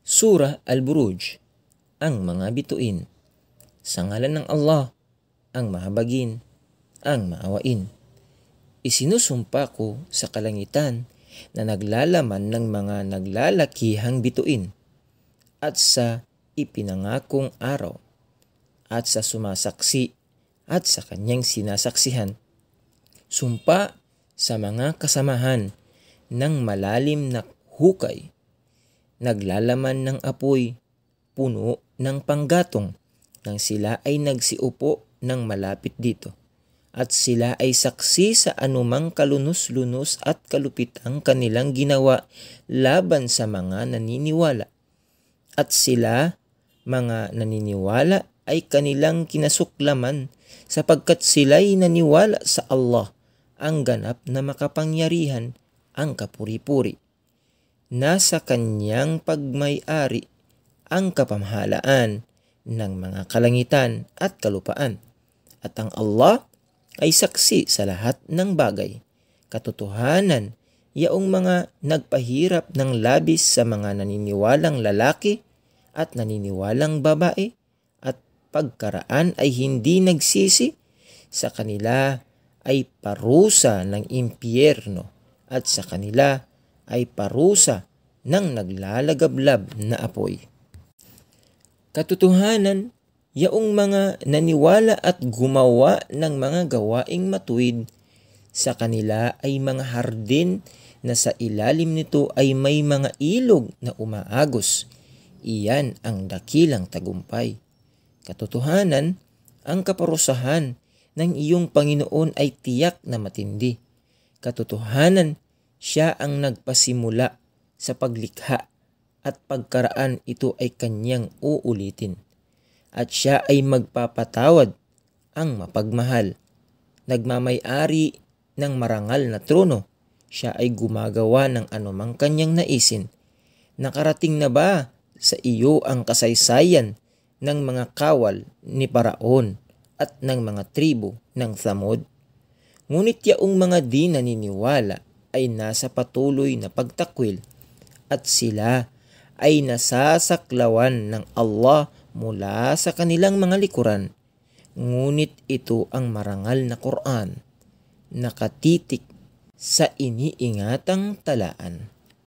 Surah Al-Buruj, ang mga bituin. Sa ngalan ng Allah, ang mahabagin, ang maawain. Isinusumpa ko sa kalangitan na naglalaman ng mga naglalakihang bituin, at sa ipinangakong araw, at sa sumasaksi, at sa kanyang sinasaksihan. Sumpa sa mga kasamahan ng malalim na hukay, naglalaman ng apoy, puno ng panggatong, nang sila ay nagsiupo ng malapit dito. At sila ay saksi sa anumang kalunos-lunos at kalupitang kanilang ginawa laban sa mga naniniwala. At sila, mga naniniwala, ay kanilang kinasuklaman sapagkat sila'y naniwala sa Allah, ang ganap na makapangyarihan, ang kapuri-puri. Nasa kanyang pagmay-ari ang kapamahalaan ng mga kalangitan at kalupaan. At ang Allah ay saksi sa lahat ng bagay. Katotohanan, yaong mga nagpahirap ng labis sa mga naniniwalang lalaki at naniniwalang babae at pagkaraan ay hindi nagsisi, sa kanila ay parusa ng impyerno at sa kanila ay parusa ng naglalagablab na apoy. Katotohanan, yaong mga naniwala at gumawa ng mga gawaing matuwid, sa kanila ay mga hardin na sa ilalim nito ay may mga ilog na umaagos. Iyan ang dakilang tagumpay. Katotohanan, ang kaparusahan ng iyong Panginoon ay tiyak na matindi. Katotohanan, siya ang nagpasimula sa paglikha at pagkaraan ito ay kanyang uulitin. At siya ay magpapatawad, ang mapagmahal. Nagmamay-ari ng marangal na trono, siya ay gumagawa ng anumang kanyang naisin. Nakarating na ba sa iyo ang kasaysayan ng mga kawal ni Paraon at ng mga tribo ng Thamud? Ngunit yaong mga di naniniwala ay nasa patuloy na pagtakwil, at sila ay nasasaklawan ng Allah mula sa kanilang mga likuran. Ngunit ito ang marangal na Quran, nakatitik sa iniingatang talaan.